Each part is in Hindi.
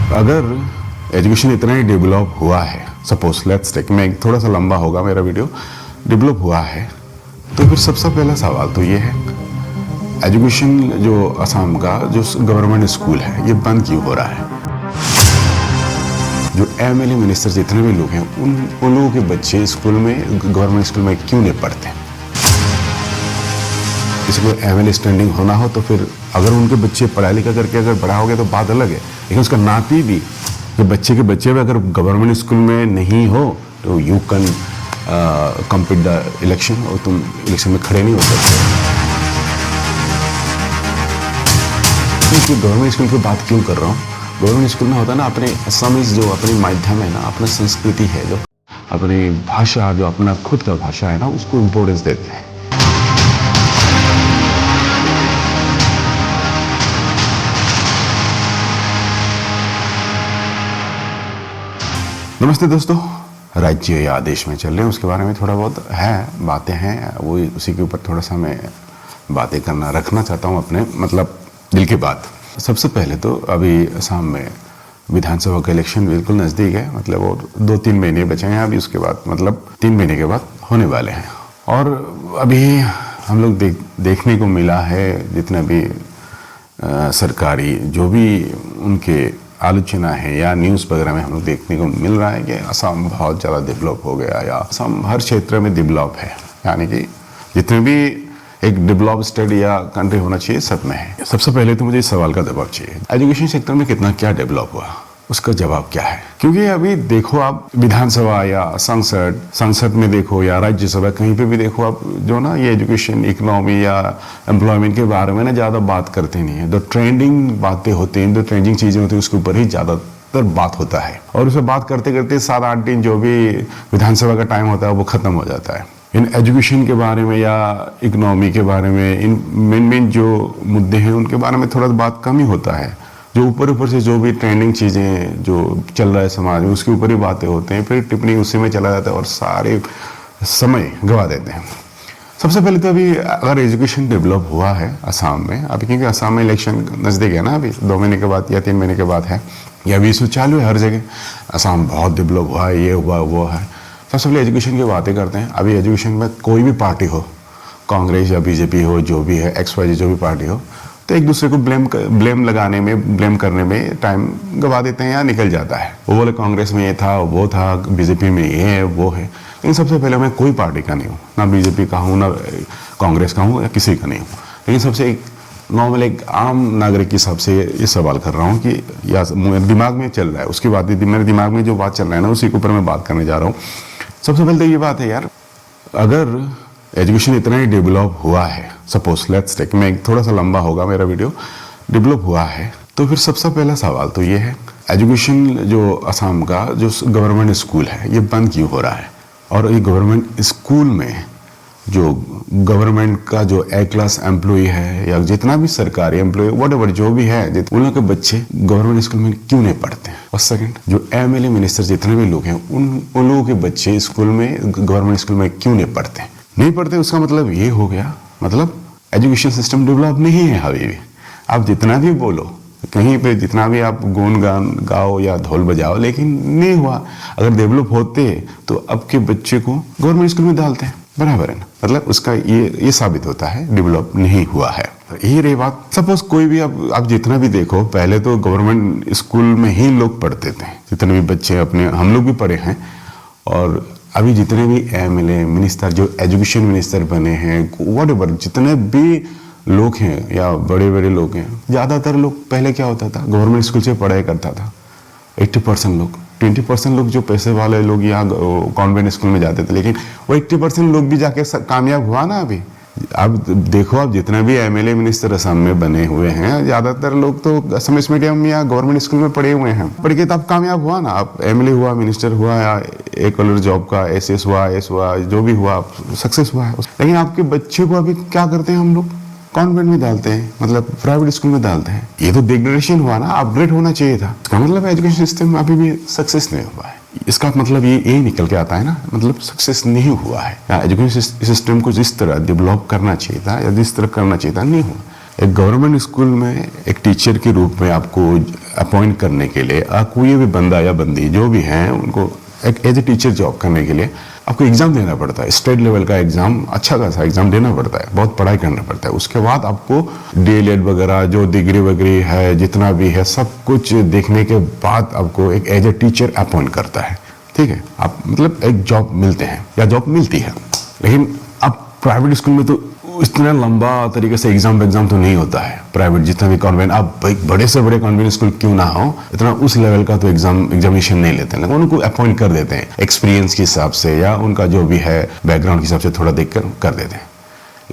अगर एजुकेशन इतना ही डेवलप हुआ है, सपोज लेट्स टेक, मैं थोड़ा सा लंबा होगा मेरा वीडियो, डेवलप हुआ है, तो फिर सबसे पहला सवाल तो ये है, एजुकेशन जो असम का जो गवर्नमेंट स्कूल है ये बंद क्यों हो रहा है? जो एमएलए मिनिस्टर जितने भी लोग हैं उन लोगों के बच्चे स्कूल में, गवर्नमेंट स्कूल में क्यों नहीं पढ़ते? किसी को एमएलए स्टैंडिंग होना हो तो फिर अगर उनके बच्चे पढ़ाई लिखा करके अगर बड़ा हो गया तो बात अलग है, लेकिन उसका नाती भी कि बच्चे के बच्चे भी अगर गवर्नमेंट स्कूल में नहीं हो तो you can compete the election, और तुम इलेक्शन में खड़े नहीं हो सकते। तो गवर्नमेंट स्कूल की बात क्यों कर रहा हूँ? गवर्नमेंट स्कूल में होता है ना, अपने असमीज जो अपनी माध्यम है ना, अपना संस्कृति है, जो अपनी भाषा, जो अपना खुद का भाषा है ना, उसको इम्पोर्टेंस देते हैं। नमस्ते दोस्तों, राज्य या देश में चल रहे हैं उसके बारे में थोड़ा बहुत है, बातें हैं, वो उसी के ऊपर थोड़ा सा मैं बातें रखना चाहता हूँ, अपने मतलब दिल की बात। सबसे पहले तो अभी असम में विधानसभा का इलेक्शन बिल्कुल नज़दीक है, मतलब और 2-3 महीने बचे हैं अभी, उसके बाद मतलब 3 महीने के बाद होने वाले हैं। और अभी हम लोग देखने को मिला है, जितना भी सरकारी जो भी उनके आलोचना है या न्यूज़ वगैरह में हम लोग देखने को मिल रहा है कि असम बहुत ज़्यादा डेवलप हो गया, या असम हर क्षेत्र में डेवलप है, यानी कि जितने भी एक डेवलप स्टेट या कंट्री होना चाहिए सब में है। सबसे पहले तो मुझे इस सवाल का जवाब चाहिए, एजुकेशन सेक्टर में कितना क्या डेवलप हुआ, उसका जवाब क्या है? क्योंकि अभी देखो आप विधानसभा या संसद में देखो या राज्यसभा, कहीं पे भी देखो आप, जो ना ये एजुकेशन, इकोनॉमी या एम्प्लॉयमेंट के बारे में ना ज़्यादा बात करते नहीं है। जो ट्रेंडिंग बातें होती हैं, जो ट्रेंडिंग चीज़ें होती हैं, उसके ऊपर ही ज़्यादातर बात होता है, और उसे बात करते करते 7-8 दिन जो भी विधानसभा का टाइम होता है वो ख़त्म हो जाता है। इन एजुकेशन के बारे में या इकोनॉमी के बारे में, इन मेन जो मुद्दे हैं उनके बारे में थोड़ा बात कम ही होता है। जो ऊपर से जो भी ट्रेंडिंग चीज़ें जो चल रहा है समाज में, उसके ऊपर ही बातें होते हैं, फिर टिप्पणी उसी में चला जाता है और सारे समय गंवा देते हैं। सबसे पहले तो अभी अगर एजुकेशन डेवलप हुआ है असम में, अभी क्योंकि असम में इलेक्शन नज़दीक है ना, अभी 2 महीने के बाद या 3 महीने के बाद है, या अभी इसमें चालू है हर जगह, असम बहुत डेवलप हुआ है, ये हुआ वो है। सबसे पहले एजुकेशन की बातें करते हैं। अभी एजुकेशन में कोई भी पार्टी हो, कांग्रेस या बीजेपी हो, जो भी है XYZ जो भी पार्टी हो, तो एक दूसरे को ब्लेम करने में टाइम गवा देते हैं या निकल जाता है। वो बोले कांग्रेस में ये था, वो था, बीजेपी में ये है, वो है। लेकिन सबसे पहले मैं कोई पार्टी का नहीं हूँ, ना बीजेपी का हूँ, ना कांग्रेस का हूँ, या किसी का नहीं हूँ। लेकिन सबसे एक नॉर्मल एक आम नागरिक के हिसाब से ये सवाल कर रहा हूँ कि या मेरे दिमाग में चल रहा है, उसकी बात, मेरे दिमाग में जो बात चल रहा है ना, उसी के ऊपर मैं बात करने जा रहा हूँ। सबसे पहले तो ये बात है यार, अगर एजुकेशन इतना ही डेवलप हुआ है, सपोज लेट्स टेक, मैं थोड़ा सा लंबा होगा मेरा वीडियो, डेवलप हुआ है, तो फिर सबसे पहला सवाल तो ये है, एजुकेशन जो असम का जो गवर्नमेंट स्कूल है ये बंद क्यों हो रहा है? और ये गवर्नमेंट स्कूल में जो गवर्नमेंट का जो A क्लास एम्प्लॉय है या जितना भी सरकारी एम्प्लॉय व्हाटएवर जो भी है, उन लोगों के बच्चे गवर्नमेंट स्कूल में क्यों नहीं पढ़ते हैं? और सेकंड, जो एमएलए मिनिस्टर जितने भी लोग हैं उन लोगों के बच्चे स्कूल में, गवर्नमेंट स्कूल में क्यों नहीं पढ़ते? उसका मतलब ये हो गया, मतलब एजुकेशन सिस्टम डेवलप नहीं है अभी भी। आप जितना भी बोलो, कहीं पे जितना भी आप गुणगान गाओ या ढोल बजाओ, लेकिन नहीं हुआ। अगर डेवलप होते तो अब के बच्चे को गवर्नमेंट स्कूल में डालते हैं, बराबर है ना? मतलब उसका ये साबित होता है डेवलप नहीं हुआ है। ये रही बात। सपोज कोई भी आप जितना भी देखो, पहले तो गवर्नमेंट स्कूल में ही लोग पढ़ते थे, जितने भी बच्चे अपने, हम लोग भी पढ़े हैं। और अभी जितने भी एमएलए मिनिस्टर, जो एजुकेशन मिनिस्टर बने हैं, व्हाटएवर जितने भी लोग हैं या बड़े बड़े लोग हैं, ज़्यादातर लोग, पहले क्या होता था, गवर्नमेंट स्कूल से पढ़ाई करता था 80% लोग। 20% लोग जो पैसे वाले लोग यहाँ कॉन्वेंट स्कूल में जाते थे, लेकिन वो 80% लोग भी जाके कामयाब हुआ ना। अभी अब देखो, आप जितने भी एमएलए मिनिस्टर असम में बने हुए हैं, ज़्यादातर लोग तो असमिस मीडियम या गवर्नमेंट स्कूल में पढ़े हुए हैं, पढ़ के तब कामयाब हुआ ना। आप एमएलए हुआ, मिनिस्टर हुआ, या एक कलर जॉब का एसएस हुआ, एस हुआ, जो भी हुआ, सक्सेस हुआ है। लेकिन आपके बच्चे को अभी क्या करते हैं हम लोग? कॉन्वेंट में डालते हैं, मतलब प्राइवेट स्कूल में डालते हैं। ये तो डिग्रेडेशन हुआ ना, अपग्रेड होना चाहिए था। इसका मतलब एजुकेशन सिस्टम अभी भी सक्सेस नहीं हुआ है। इसका मतलब ये निकल के आता है ना, मतलब सक्सेस नहीं हुआ है। एजुकेशन सिस्टम को जिस तरह डेवलप करना चाहिए था या जिस तरह करना चाहिए था, नहीं हुआ। एक गवर्नमेंट स्कूल में एक टीचर के रूप में आपको अपॉइंट करने के लिए कोई भी बंदा या बंदी जो भी हैं उनको एक एज ए टीचर जॉब करने के लिए आपको एग्जाम देना पड़ता है। स्टेट लेवल का एग्जाम, अच्छा खासा एग्जाम देना पड़ता है, बहुत पढ़ाई करना पड़ता है। उसके बाद आपको डीएलएड वगैरह जो डिग्री वगैरह है जितना भी है सब कुछ देखने के बाद आपको एक एज ए टीचर अपॉइंट करता है। ठीक है, आप मतलब एक जॉब मिलते हैं या जॉब मिलती है। लेकिन अब प्राइवेट स्कूल में तो इतना लंबा तरीके से एग्जाम तो नहीं होता है। प्राइवेट जितना भी कॉन्वेंट, आप बड़े से बड़े कॉन्वेंट स्कूल क्यों ना हो, इतना उस लेवल का तो एग्जामिनेशन नहीं लेते हैं, लेकिन उनको अपॉइंट कर देते हैं एक्सपीरियंस के हिसाब से या उनका जो भी है बैकग्राउंड के हिसाब से थोड़ा देख कर देते हैं।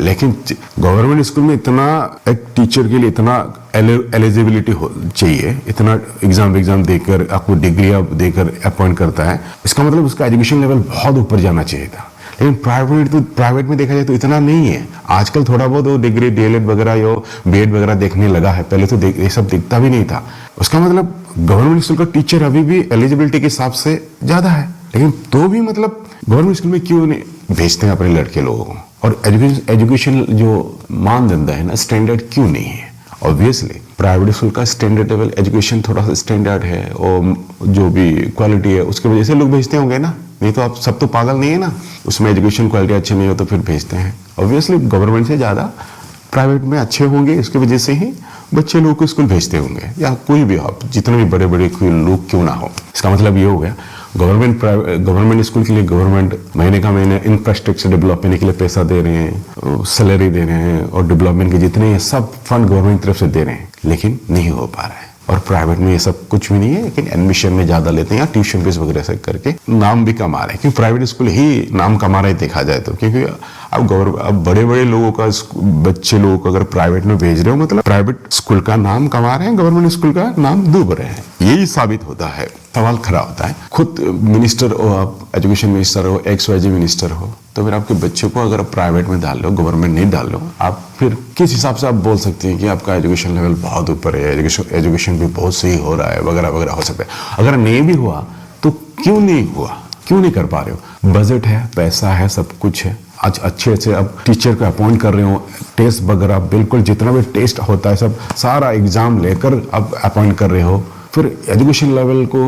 लेकिन गवर्नमेंट स्कूल में इतना एक टीचर के लिए इतना एलिजिबिलिटी चाहिए, इतना एग्जाम देकर आपको डिग्री देकर अपॉइंट करता है, इसका मतलब उसका एजुकेशन लेवल बहुत ऊपर जाना चाहिए था। लेकिन प्राइवेट में देखा जाए तो इतना नहीं है। आजकल थोड़ा बहुत वो डिग्री डीएलएड वगैरह या बीएड वगैरह देखने लगा है, पहले तो ये सब दिखता भी नहीं था। उसका मतलब गवर्नमेंट स्कूल का टीचर अभी भी एलिजिबिलिटी के हिसाब से ज्यादा है। लेकिन तो भी मतलब गवर्नमेंट स्कूल में क्यों नहीं भेजते हैं अपने लड़के लोगों को, और एजुकेशन जो मानदंड है ना, स्टैंडर्ड क्यों नहीं है? ऑब्वियसली प्राइवेट स्कूल का स्टैंडर्ड लेवल एजुकेशन थोड़ा सा स्टैंडर्ड है, और जो भी क्वालिटी है उसकी वजह से लोग भेजते होंगे ना, नहीं तो आप सब तो पागल नहीं है ना। उसमें एजुकेशन क्वालिटी अच्छी नहीं हो तो फिर भेजते हैं। ऑब्वियसली गवर्नमेंट से ज़्यादा प्राइवेट में अच्छे होंगे, इसकी वजह से ही बच्चे लोग को स्कूल भेजते होंगे, या कोई भी आप जितने भी बड़े बड़े लोग क्यों ना हो। इसका मतलब ये हो गया गवर्नमेंट स्कूल के लिए गवर्नमेंट महीने का महीने इंफ्रास्ट्रक्चर डेवलप करने के लिए पैसा दे रहे हैं, सैलरी दे रहे हैं, और डेवलपमेंट के जितने सब फंड गवर्नमेंट की तरफ से दे रहे हैं, लेकिन नहीं हो पा रहा है। और प्राइवेट में ये सब कुछ भी नहीं है, लेकिन एडमिशन में ज्यादा लेते हैं या ट्यूशन फीस वगैरह से करके नाम भी कमा रहे हैं। क्योंकि प्राइवेट स्कूल ही नाम कमा रहे देखा जाए तो, क्योंकि अब बड़े बड़े लोगों का बच्चे लोगों को अगर प्राइवेट में भेज रहे हो मतलब प्राइवेट स्कूल का नाम कमा रहे हैं, गवर्नमेंट स्कूल का नाम डूब रहे हैं। यही साबित होता है। सवाल खड़ा होता है, खुद मिनिस्टर हो आप, एजुकेशन मिनिस्टर हो, XYZ मिनिस्टर हो, तो फिर आपके बच्चे को अगर प्राइवेट में डाल लो, गवर्नमेंट नहीं डाल लो, आप फिर किस हिसाब से आप बोल सकते हैं कि आपका एजुकेशन लेवल बहुत ऊपर है, एजुकेशन भी बहुत सही हो रहा है वगैरह वगैरह हो सकता है। अगर नहीं भी हुआ तो क्यों नहीं हुआ, क्यों नहीं कर पा रहे हो? बजट है, पैसा है, सब कुछ है। आज अच्छे से अब टीचर को अपॉइंट कर रहे हो, टेस्ट वगैरह बिल्कुल जितना भी टेस्ट होता है सब सारा एग्जाम लेकर अब अपॉइंट कर रहे हो, फिर एजुकेशन लेवल को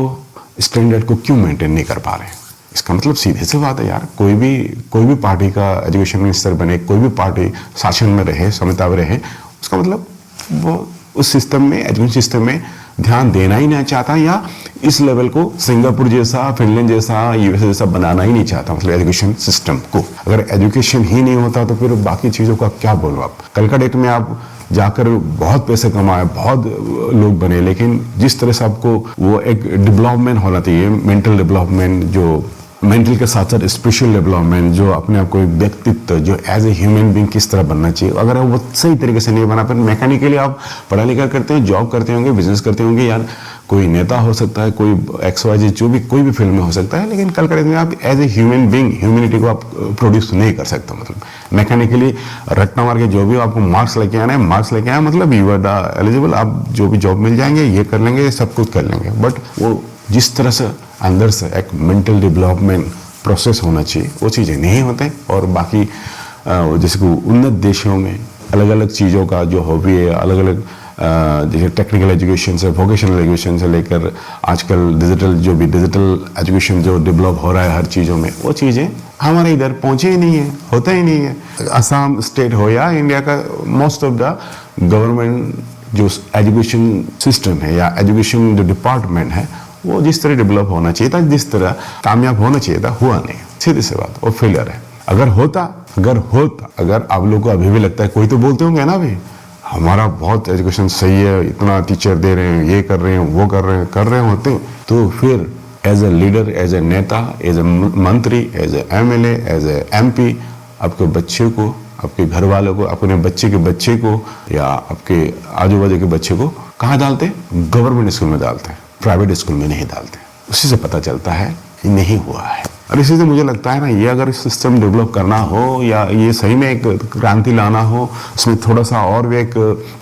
स्टैंडर्ड को क्यों मेंटेन नहीं कर पा रहे? इसका मतलब सीधे से बात है यार, कोई भी पार्टी का एजुकेशन मिनिस्टर बने, कोई भी पार्टी शासन में रहे, क्षमता में रहे, उसका मतलब वो उस सिस्टम में, एजुकेशन सिस्टम में ध्यान देना ही नहीं चाहता, या इस लेवल को सिंगापुर जैसा, फिनलैंड जैसा, यूएसए जैसा बनाना ही नहीं चाहता। मतलब एजुकेशन सिस्टम को अगर एजुकेशन ही नहीं होता तो फिर बाकी चीजों का क्या बोलो आप। कल का डेट में आप जाकर बहुत पैसे कमाए, बहुत लोग बने, लेकिन जिस तरह से आपको वो एक डेवलपमेंट होना चाहिए, मेंटल डेवलपमेंट, जो मेंटल के साथ साथ स्पिरिचुअल डेवलपमेंट, जो अपने आप को एक व्यक्तित्व, जो एज ए ह्यूमन बीइंग किस तरह बनना चाहिए, अगर वो सही तरीके से नहीं बना पाए, मैकेनिकली आप पढ़ा लिखा करते हैं, जॉब करते होंगे, बिजनेस करते होंगे, यार कोई नेता हो सकता है, कोई XYZ जो भी कोई भी फील्ड में हो सकता है, लेकिन कल में आप as a human being humanity को आप प्रोड्यूस नहीं कर सकते। मतलब मैकेनिकली रट्टा मार के जो भी आपको मार्क्स लेके आना है, मार्क्स लेके आए मतलब यू आर एलिजिबल, आप जो भी जॉब मिल जाएंगे, ये कर लेंगे, सब कुछ कर लेंगे। बट वो जिस तरह से अंदर से एक मेंटल डेवलपमेंट प्रोसेस होना चाहिए, वो चीज़ें नहीं होते। और बाकी जैसे कि उन्नत देशों में अलग अलग चीज़ों का जो हॉबी है, अलग अलग जैसे टेक्निकल एजुकेशन से, वोकेशनल एजुकेशन से लेकर आजकल डिजिटल एजुकेशन जो डेवलप हो रहा है हर चीज़ों में, वो चीज़ें हमारे इधर पहुँचे ही नहीं है, होता ही नहीं है। असम स्टेट हो या इंडिया का मोस्ट ऑफ द गवर्नमेंट जो एजुकेशन सिस्टम है या एजुकेशन जो डिपार्टमेंट है, वो जिस तरह डेवलप होना चाहिए था, जिस तरह कामयाब होना चाहिए था, हुआ नहीं। सीधी सी बात, वो फेलियर है। अगर आप लोगों को अभी भी लगता है, कोई तो बोलते होंगे ना भाई हमारा बहुत एजुकेशन सही है, इतना टीचर दे रहे हैं, ये कर रहे हैं, वो कर रहे होते, तो फिर as a leader, as a नेता, एज ए मंत्री, as a MLA, as a MP, आपके बच्चे को, आपके घर वालों को, अपने बच्चे के बच्चे को या आपके आजू बाजू के बच्चे को कहाँ डालते? गवर्नमेंट स्कूल में डालते हैं, प्राइवेट स्कूल में नहीं डालते। उसी से पता चलता है कि नहीं हुआ है। और इसी से मुझे लगता है ना, ये अगर सिस्टम डेवलप करना हो या ये सही में एक क्रांति लाना हो, उसमें थोड़ा सा और भी एक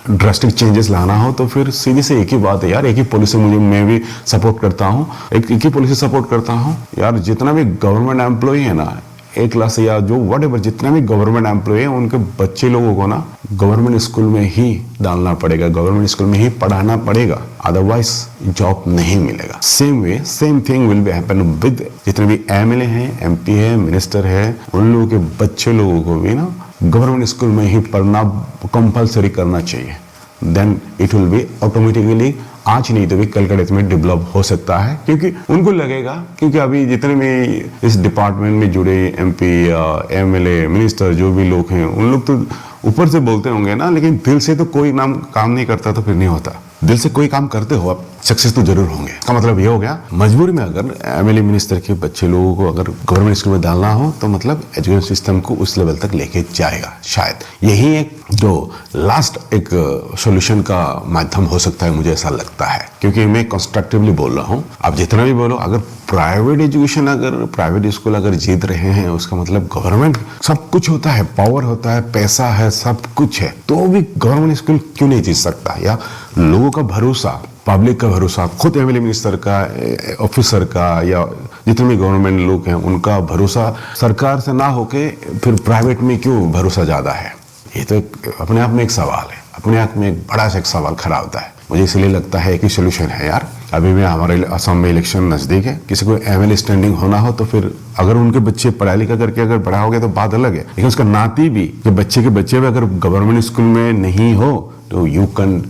ड्रास्टिक चेंजेस लाना हो, तो फिर सीधी से एक ही बात है यार, एक ही पॉलिसी मैं भी सपोर्ट करता हूँ, एक ही पॉलिसी सपोर्ट करता हूँ यार। जितना भी गवर्नमेंट एम्प्लॉय है ना, ए क्लास या जो व्हाटएवर जितने भी गवर्नमेंट एम्प्लॉय है उनके बच्चे लोगों को ना गवर्नमेंट स्कूल में ही डालना पड़ेगा, गवर्नमेंट स्कूल में ही पढ़ाना पड़ेगा, अदरवाइज जॉब नहीं मिलेगा। Same thing will be happen with जितने भी एमएलए हैं, एमपी है, मिनिस्टर है, उन लोगों के बच्चे लोगों को भी ना गवर्नमेंट स्कूल में ही पढ़ना कंपलसरी करना चाहिए। Then it will be automatically आज नहीं तो भी कल का डेट में डेवलप हो सकता है, क्योंकि उनको लगेगा, क्योंकि अभी जितने भी इस डिपार्टमेंट में जुड़े एमपी, एमएलए, मिनिस्टर जो भी लोग हैं, उन लोग तो ऊपर से बोलते होंगे ना, लेकिन दिल से तो कोई नाम काम नहीं करता तो फिर नहीं होता। दिल से कोई काम करते हो आप सक्सेस तो जरूर होंगे। का मतलब ये हो गया मजबूरी में अगर एमएलए मिनिस्टर के बच्चे लोगों को अगर गवर्नमेंट स्कूल में डालना हो तो मतलब एजुकेशन सिस्टम को उस लेवल तक लेके जाएगा। शायद यही एक जो लास्ट एक सॉल्यूशन का माध्यम हो सकता है, मुझे ऐसा लगता है, क्योंकि मैं कंस्ट्रक्टिवली बोल रहा हूँ। आप जितना भी बोलो, अगर प्राइवेट एजुकेशन, अगर प्राइवेट स्कूल अगर जीत रहे हैं, उसका मतलब गवर्नमेंट सब कुछ होता है, पावर होता है, पैसा है, सब कुछ है, तो भी गवर्नमेंट स्कूल क्यों नहीं जीत सकता? या लोगों का भरोसा, पब्लिक का भरोसा, खुद एमएलए मिनिस्टर का, ऑफिसर का, या जितने भी गवर्नमेंट लोग हैं उनका भरोसा सरकार से ना होके फिर प्राइवेट में क्यों भरोसा ज्यादा है? ये तो अपने आप में एक सवाल है, अपने आप में एक बड़ा सा एक सवाल खड़ा होता है। मुझे इसलिए लगता है कि सोल्यूशन है यार। अभी में हमारे असम में इलेक्शन नजदीक है, किसी को एमएलए स्टैंडिंग होना हो तो फिर अगर उनके बच्चे पढ़ाई लिखा करके अगर बड़ा हो गया तो बात अलग है, लेकिन उसका नाती भी कि बच्चे के बच्चे भी अगर गवर्नमेंट स्कूल में नहीं हो तो you can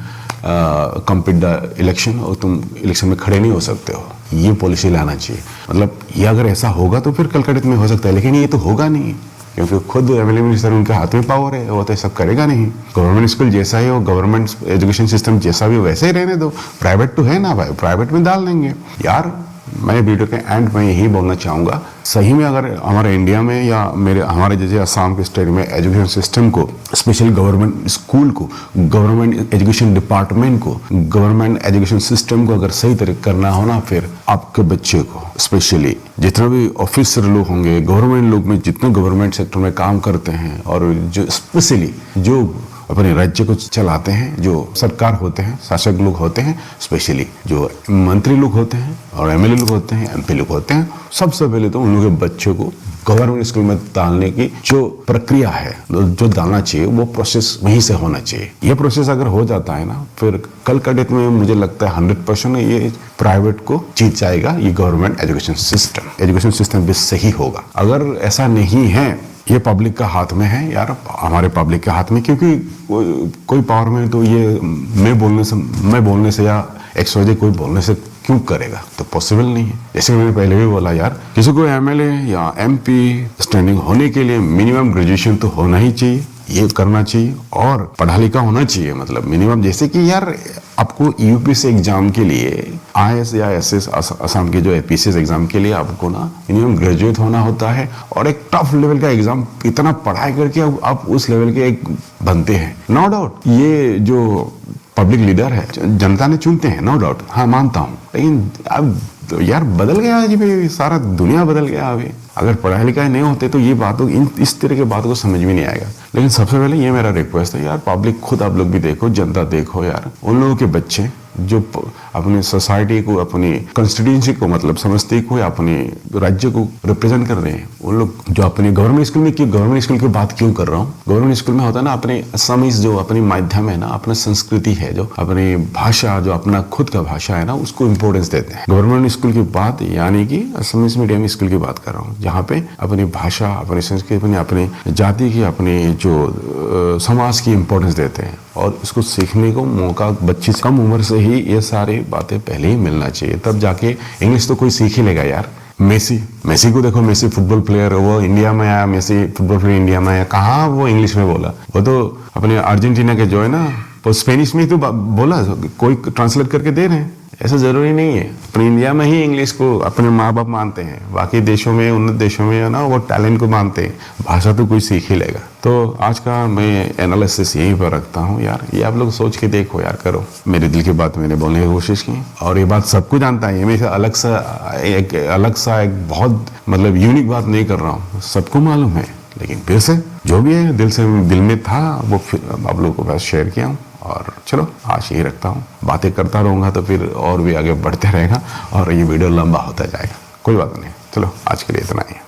compete the election, और तुम इलेक्शन में खड़े नहीं हो सकते हो। ये पॉलिसी लाना चाहिए। मतलब ये अगर ऐसा होगा तो फिर कल का डेट में हो सकता है, लेकिन ये तो होगा नहीं, क्योंकि खुद एमएलए मिनिस्टर उनके हाथ में पावर है, वो तो सब करेगा नहीं। गवर्नमेंट स्कूल जैसा ही हो, गवर्नमेंट एजुकेशन सिस्टम जैसा भी वैसे ही रहने दो। प्राइवेट तो है ना भाई, प्राइवेट में डाल देंगे यार। मैं वीडियो के एंड में यही बोलना चाहूँगा, सही में अगर हमारे इंडिया में या हमारे जैसे असम के स्टेट में एजुकेशन सिस्टम को, स्पेशली गवर्नमेंट स्कूल को, गवर्नमेंट एजुकेशन डिपार्टमेंट को, गवर्नमेंट एजुकेशन सिस्टम को अगर सही तरीके करना हो ना, फिर आपके बच्चे को, स्पेशली जितने भी ऑफिसर लोग होंगे, गवर्नमेंट लोग में जितने गवर्नमेंट सेक्टर में काम करते हैं, और जो स्पेशली जो अपने राज्य को चलाते हैं, जो सरकार होते हैं, शासक लोग होते हैं, स्पेशली जो मंत्री लोग होते हैं और एमएलए लोग होते हैं, एमपी लोग होते हैं, सबसे पहले तो उन लोगों के बच्चों को गवर्नमेंट स्कूल में डालने की जो प्रक्रिया है, जो डालना चाहिए, वो प्रोसेस वहीं से होना चाहिए। ये प्रोसेस अगर हो जाता है ना, फिर कल का डेट में मुझे लगता है 100% ये प्राइवेट को जीत जाएगा। ये गवर्नमेंट एजुकेशन सिस्टम भी सही होगा। अगर ऐसा नहीं है, ये पब्लिक का हाथ में है यार, हमारे पब्लिक के हाथ में, क्योंकि कोई पावर में तो ये मैं बोलने से या एक्सवाइजेड कोई बोलने से क्यों करेगा? तो पॉसिबल नहीं है। जैसे मैंने पहले भी बोला यार, किसी को एमएलए या एमपी स्टैंडिंग होने के लिए मिनिमम ग्रेजुएशन तो होना ही चाहिए, ये करना चाहिए, और पढ़ा लिखा होना चाहिए। मतलब मिनिमम, जैसे कि यार आपको यूपीएससी एग्जाम के लिए, आईएएस या एसएस असम के जो एपीसीएस एग्जाम के लिए आपको ना मिनिमम ग्रेजुएट होना होता है, और एक टफ लेवल का एग्जाम इतना पढ़ाई करके आप उस लेवल के एक बनते हैं। नो डाउट ये जो पब्लिक लीडर है जनता ने चुनते हैं, नो डाउट, हाँ मानता हूँ, लेकिन अब तो यार बदल गया जी भाई, सारा दुनिया बदल गया। अभी अगर पढ़ाई लिखाई नहीं होते तो ये बातों इस तरह की बातों को समझ में नहीं आएगा। लेकिन सबसे पहले ये मेरा रिक्वेस्ट है यार, पब्लिक खुद आप लोग भी देखो, जनता देखो यार, उन लोगों के बच्चे जो अपनी सोसाइटी को, अपनी कॉन्स्टिट्यूंसी को, मतलब समझते को या अपने राज्य को रिप्रेजेंट कर रहे हैं, उन लोग जो अपने गवर्नमेंट स्कूल में, क्यों गवर्नमेंट स्कूल की बात क्यों कर रहा हूँ, गवर्नमेंट स्कूल में होता है ना अपने असमीज, जो अपनी माध्यम है ना, अपना संस्कृति है, जो अपनी भाषा, जो अपना खुद का भाषा है ना, उसको इंपॉर्टेंस देते हैं। गवर्नमेंट स्कूल की बात यानी कि असमीज मीडियम स्कूल की बात कर रहा हूँ, जहाँ पे अपनी भाषा, अपनी संस्कृति, अपनी जाति की, अपनी जो समाज की इंपॉर्टेंस देते हैं, और इसको सीखने को मौका बच्चे कम उम्र से ही ये सारी बातें पहले ही मिलना चाहिए, तब जाके इंग्लिश तो कोई सीख ही लेगा यार। मेसी को देखो, मेसी फुटबॉल प्लेयर, वो इंडिया में आया, मेसी फुटबॉल प्लेयर इंडिया में आया, कहाँ वो इंग्लिश में बोला? वो तो अपने अर्जेंटीना के जो है ना, वो स्पेनिश में ही तो बोला, कोई ट्रांसलेट करके दे रहे हैं। ऐसा जरूरी नहीं है, अपने इंडिया में ही इंग्लिश को अपने माँ बाप मानते हैं, बाकी देशों में, उन्नत देशों में ना वो टैलेंट को मानते हैं, भाषा तो कोई सीख ही लेगा। तो आज का मैं एनालिसिस यहीं पर रखता हूँ यार, ये आप लोग सोच के देखो यार, करो। मेरे दिल की बात मैंने बोलने की कोशिश की, और ये बात सबको जानता है, मैं अलग सा एक बहुत मतलब यूनिक बात नहीं कर रहा हूँ, सबको मालूम है। लेकिन फिर से जो भी है दिल में था, वो आप लोगों को बस शेयर किया हूँ। और चलो आज यही रखता हूँ, बातें करता रहूँगा तो फिर और भी आगे बढ़ते रहेगा, और ये वीडियो लंबा होता जाएगा। कोई बात नहीं, चलो आज के लिए इतना ही है।